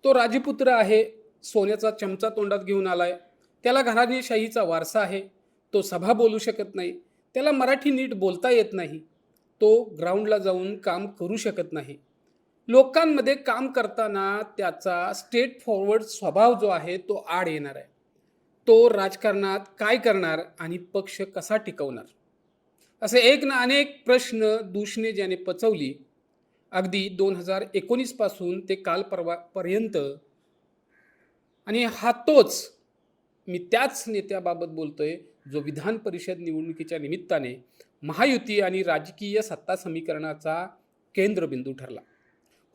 तो राजपुत्र आहे, सोन्याचा चमचा तोंडात घेऊन आलाय, त्याला घराणेशाहीचा वारसा आहे, तो सभा बोलू शकत नाही, त्याला मराठी नीट बोलता येत नाही, तो ग्राउंडला जाऊन काम करू शकत नाही. लोकांमध्ये काम करताना त्याचा स्ट्रेट फॉरवर्ड स्वभाव जो आहे तो आड येणार आहे. तो राजकारणात काय करणार आणि पक्ष कसा टिकवणार, असे एक ना अनेक प्रश्न दूषने ज्याने पचवली, अगदी 2019 पासून ते काल परवापर्यंत. आणि हा तोच, मी त्याच नेत्याबाबत बोलतोय जो विधान परिषद निवडणुकीच्या निमित्ताने महायुती आणि राजकीय सत्ता समीकरणाचा केंद्रबिंदू ठरला.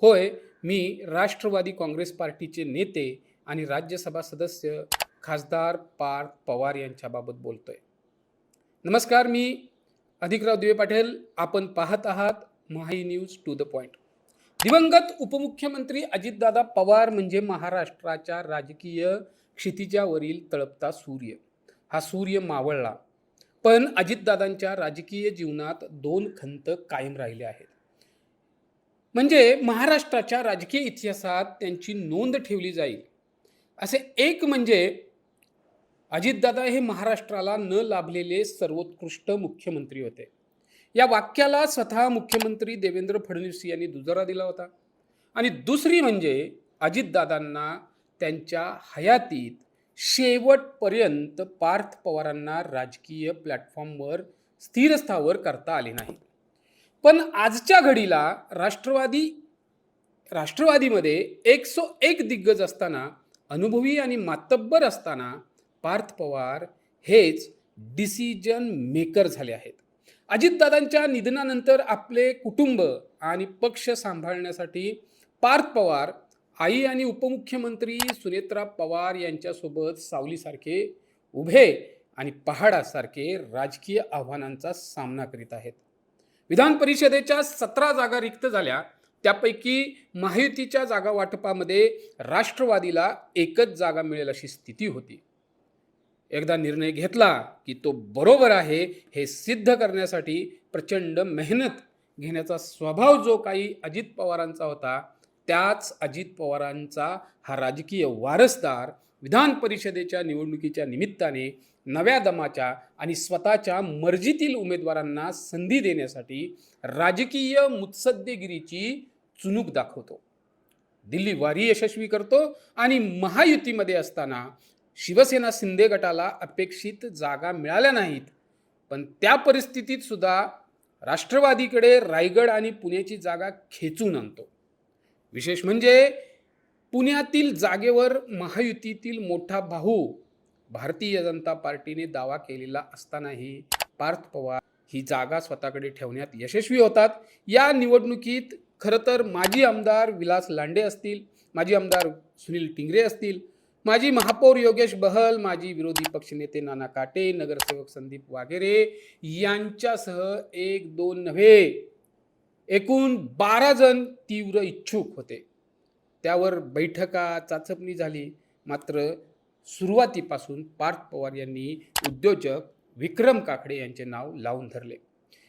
होय, मी राष्ट्रवादी काँग्रेस पार्टीचे नेते आणि राज्यसभा सदस्य खासदार पार्थ पवार यांच्याबाबत बोलतोय. नमस्कार, मी अधिकराव दिवे पाटील. आपण पाहत आहात महाई न्यूज टू द पॉइंट. दिवंगत उपमुख्यमंत्री अजितदादा पवार म्हणजे महाराष्ट्राच्या राजकीय क्षितिजावरील तळपता सूर्य. हा सूर्य मावळला, पण अजितदादांच्या राजकीय जीवनात दोन खंत कायम राहिले आहेत. म्हणजे महाराष्ट्राच्या राजकीय इतिहासात त्यांची नोंद ठेवली जाईल असे एक म्हणजे अजितदादा हे महाराष्ट्राला न लाभलेले सर्वोत्कृष्ट मुख्यमंत्री होते. या वाक्याला स्वतः मुख्यमंत्री देवेंद्र फडणवीस यांनी दुजोरा दिला होता. आणि दुसरी म्हणजे अजितदादांना त्यांच्या हयातीत शेवटपर्यंत पार्थ पवारांना राजकीय प्लॅटफॉर्मवर स्थिरस्थावर करता आले नाही. पण आजच्या घडीला राष्ट्रवादीमध्ये 101 दिग्गज असताना, अनुभवी आणि मातब्बर असताना पार्थ पवार हेच डिसिजन मेकर झाले आहेत. अजितदादांच्या निधनानंतर आपले कुटुंब आणि पक्ष सांभाळण्यासाठी पार्थ पवार आई आणि उपमुख्यमंत्री सुनेत्रा पवार यांच्यासोबत सावलीसारखे उभे आणि पहाडासारखे राजकीय आव्हानांचा सामना करीत आहेत. विधान परिषदेच्या 17 जागा रिक्त झाल्या, त्यापैकी महायुतीच्या जागा वाटपामध्ये राष्ट्रवादीला एकच जागा मिळेल अशी स्थिती होती. एकदा निर्णय घेतला की तो बरोबर आहे हे सिद्ध करण्यासाठी प्रचंड मेहनत घेण्याचा स्वभाव जो काही अजित पवारांचा होता, त्याच अजित पवारांचा हा राजकीय वारसदार विधान परिषदेच्या निवडणुकीच्या निमित्ताने नव्या दमाच्या आणि स्वतःच्या मर्जीतील उमेदवारांना संधी देण्यासाठी राजकीय मुत्सद्देगिरीची चुणूक दाखवतो. दिल्ली वारी यशस्वी करतो आणि महायुतीमध्ये असताना शिवसेना शिंदे गटाला अपेक्षित जागा मिळाल्या नाहीत, पण त्या परिस्थितीत सुद्धा राष्ट्रवादीकडे रायगड आणि पुण्याची जागा खेचून आणतो. विशेष म्हणजे पुण्यातील जागेवर महायुतीतील मोठा भाऊ भारतीय जनता पार्टीने दावा केलेला असतानाही पार्थ पवार ही जागा स्वतःकडे ठेवण्यात यशस्वी होतात. या निवडणुकीत खरं तर माजी आमदार विलास लांडे असतील, माजी आमदार सुनील टिंगरे असतील, माजी महापौर योगेश बहल, माजी विरोधी पक्षनेते नाना काटे, नगरसेवक संदीप वाघेरे यांच्यासह 1-2 नव्हे, एकूण 12 जण तीव्र इच्छुक होते. त्यावर बैठका चाचपणी झाली. मात्र सुरुवातीपासून पार्थ पवार यांनी उद्योजक विक्रम काकडे यांचे नाव लावून धरले.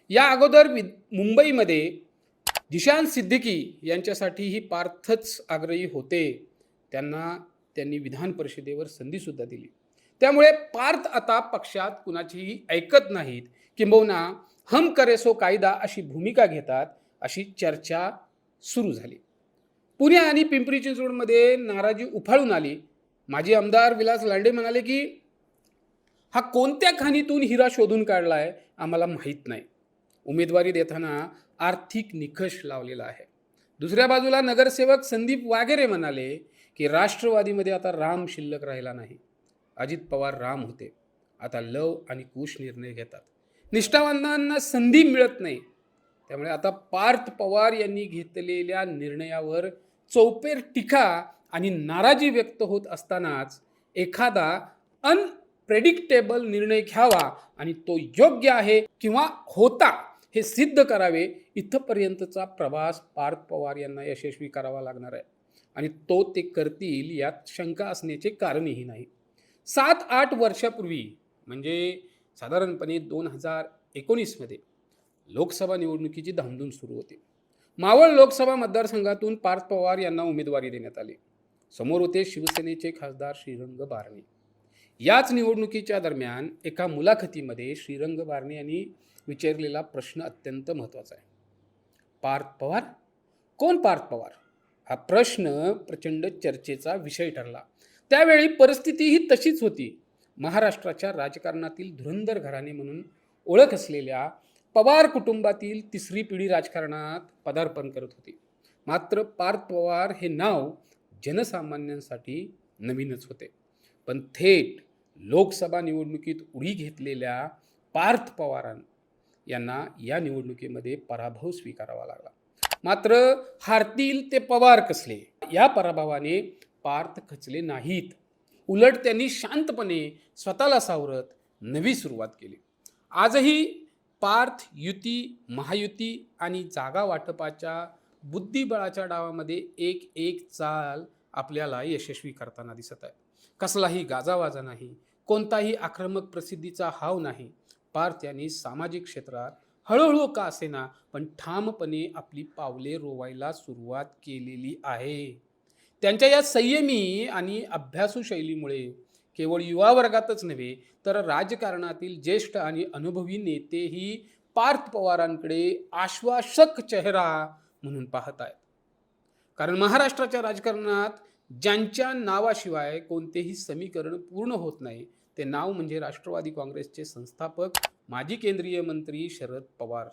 या अगोदर मुंबईमध्ये जिशान सिद्दीकी यांच्यासाठीही पार्थच आग्रही होते. त्यांनी विधान परिषदेवर संधीसुद्धा दिली. त्यामुळे पार्थ आता पक्षात कुणाचीही ऐकत नाहीत, किंबहुना हम करे सो कायदा अशी भूमिका घेतात, अशी चर्चा सुरू झाली. पुणे आणि पिंपरी चिंचवडमध्ये नाराजी उफाळून आली. माजी आमदार विलास लांडे म्हणाले की हा कोणत्या खाणीतून हिरा शोधून काढलाय आम्हाला माहीत नाही. उमेदवारी देताना आर्थिक निकष लावलेला आहे. दुसऱ्या बाजूला नगरसेवक संदीप वाघेरे म्हणाले की राष्ट्रवादीमध्ये आता राम शिल्लक राहिला नाही. अजित पवार राम होते, आता लव आणि कुश निर्णय घेतात. निष्ठावंतांना संधी मिळत नाही. त्यामुळे आता पार्थ पवार यांनी घेतलेल्या निर्णयावर चौपेर टीका आणि नाराजी व्यक्त होत असतानाच एखादा अनप्रेडिक्टेबल निर्णय घ्यावा आणि तो योग्य आहे किंवा होता हे सिद्ध करावे, इथपर्यंतचा प्रवास पार्थ पवार यांना यशस्वी करावा लागणार आहे. आणि तो ते करतील यात शंका असण्याचे कारणही नाही. 7-8 वर्षापूर्वी म्हणजे साधारणपणे 2019 लोकसभा निवडणुकीची धामधूम सुरू होती. मावळ लोकसभा मतदारसंघातून पार्थ पवार यांना उमेदवारी देण्यात आली. समोर होते शिवसेनेचे खासदार श्रीरंग बारणे. याच निवडणुकीच्या दरम्यान एका मुलाखतीमध्ये श्रीरंग बारणे यांनी विचारलेला प्रश्न अत्यंत महत्त्वाचा आहे. पार्थ पवार? कोण पार्थ पवार? हा प्रश्न प्रचंड चर्चेचा विषय ठरला. त्यावेळी परिस्थिती ही तशीच होती. महाराष्ट्राच्या राजकारणातील धुरंधर घराणे म्हणून ओळख असलेल्या पवार कुटुंबातील तिसरी पिढी राजकारणात पदार्पण करत होती. मात्र पार्थ पवार हे नाव जनसामान्यांसाठी नवीनच होते. पण थेट लोकसभा निवडणुकीत उडी घेतलेल्या पार्थ पवार यांना या निवडणुकीमध्ये पराभव स्वीकारावा लागला. मात्र हारतील ते पवार कसले? या पराभवाने पार्थ खचले नाहीत. उलट त्यांनी शांतपणे स्वतःला सावरत नवी सुरुवात केली. आजही पार्थ युती, महायुती आणि जागा वाटपाच्या बुद्धिबळाच्या डावामध्ये एक चाल आपल्याला यशस्वी करताना दिसत आहे. कसलाही गाजावाजा नाही, कोणताही आक्रमक प्रसिद्धीचा हाव नाही. पार्थ यांनी सामाजिक क्षेत्रात हळूहळू का असेना पण ठामपणे आपली पावले रोवायला सुरुवात केलेली आहे. त्यांच्या या संयमी आणि अभ्यासू शैलीमुळे केवळ युवा वर्गातच नव्हे तर राजकारणातील ज्येष्ठ आणि अनुभवी नेतेही पार्थ पवारांकडे आश्वासक चेहरा म्हणून पाहत आहेत. कारण महाराष्ट्राच्या राजकारणात ज्यांच्या नावाशिवाय कोणतेही समीकरण पूर्ण होत नाही ते नाव म्हणजे राष्ट्रवादी काँग्रेसचे संस्थापक माजी केंद्रीय मंत्री शरद पवार.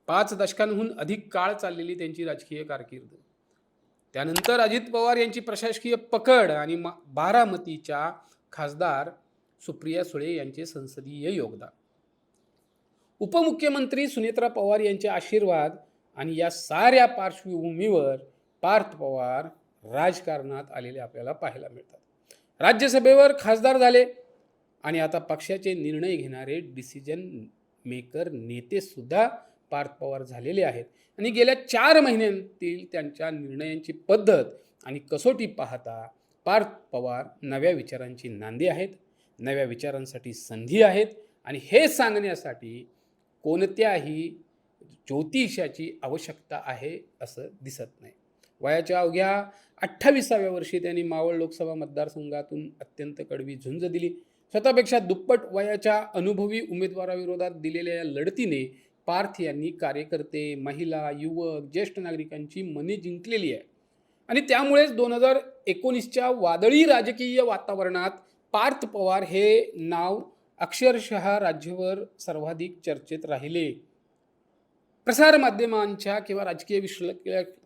5 दशकांहून अधिक काळ चाललेली त्यांची राजकीय कारकीर्द, त्यानंतर अजित पवार यांची प्रशासकीय पकड आणि बारामतीच्या खासदार सुप्रिया सुळे यांचे संसदीय योगदान, उपमुख्यमंत्री सुनेत्रा पवार यांचे आशीर्वाद आणि या साऱ्या पार्श्वभूमीवर पार्थ पवार राजकारणात आलेले आपल्याला पाहायला मिळतात. राज्यसभेवर खासदार झाले आणि आता पक्षाचे निर्णय घेणारे डिसिजन मेकर नेते सुद्धा पार्थ पवार झालेले आहेत. आणि गेल्या 4 महिन्यांतील त्यांच्या निर्णयांची पद्धत आणि कसोटी पाहता पार्थ पवार नव्या विचारांची नांदी आहेत, नव्या विचारांसाठी संधी आहेत. आणि हे सांगण्यासाठी कोणत्याही ज्योतिषाची आवश्यकता आहे असं दिसत नाही. वयाच्या अवघ्या 28व्या वर्षी त्यांनी मावळ लोकसभा मतदारसंघातून अत्यंत कडवी झुंज दिली. स्वतःपेक्षा दुप्पट वयाच्या अनुभवी उमेदवाराविरोधात दिलेल्या या लढतीने पार्थ यांनी कार्यकर्ते, महिला, युवक, ज्येष्ठ नागरिकांची मने जिंकलेली आहे. आणि त्यामुळेच 2019च्या वादळी राजकीय वातावरणात पार्थ पवार हे नाव अक्षरशः राज्यभर सर्वाधिक चर्चेत राहिले. प्रसारमाध्यमांच्या किंवा राजकीय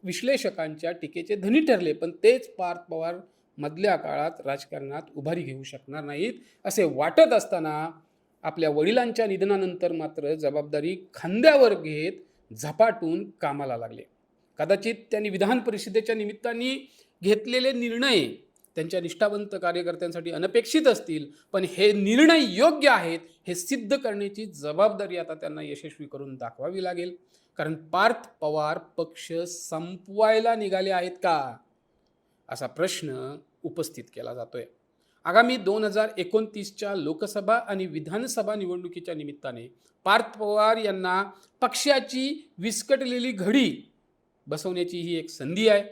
विश्लेषकांच्या टीकेचे धनी ठरले. पण तेच पार्थ पवार मधल्या काळात राजकारणात उभारी घेऊ शकणार नाहीत असे वाटत असताना आपल्या वडिलांच्या निधनानंतर मात्र जबाबदारी खांद्यावर घेत झपाटून कामाला लागले. कदाचित त्यांनी विधान परिषदेच्या निमित्ताने घेतलेले निर्णय त्यांच्या निष्ठावंत कार्यकर्त्यांसाठी अनपेक्षित असतील, पण हे निर्णय योग्य आहेत हे सिद्ध करण्याची जबाबदारी आता त्यांना यशस्वी करून दाखवावी लागेल. कारण पार्थ पवार पक्ष संपवायला निघाले आहेत का असा प्रश्न उपस्थित केला जातोय. आगामी 2029च्या लोकसभा आणि विधानसभा निवडणुकीच्या निमित्ताने पार्थ पवार यांना पक्षाची विस्कटलेली घडी बसवण्याची ही एक संधी आहे.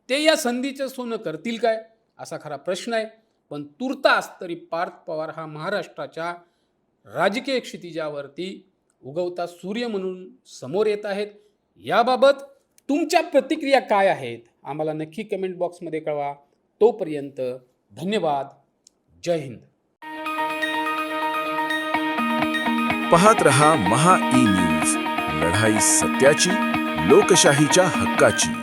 ते या संधीचं सोनं करतील काय असा खरा प्रश्न आहे. पण तुर्तास तरी पार्थ पवार हा महाराष्ट्राच्या राजकीय क्षितिजावरती उगवता सूर्य म्हणून समोर येत आहेत. याबाबत तुमच्या प्रतिक्रिया काय आहेत आम्हाला नक्की कमेंट बॉक्समध्ये कळवा. तोपर्यंत धन्यवाद. जय हिंद. पाहत रहा महा ई न्यूज, लढाई सत्याची, लोकशाहीच्या हक्काची.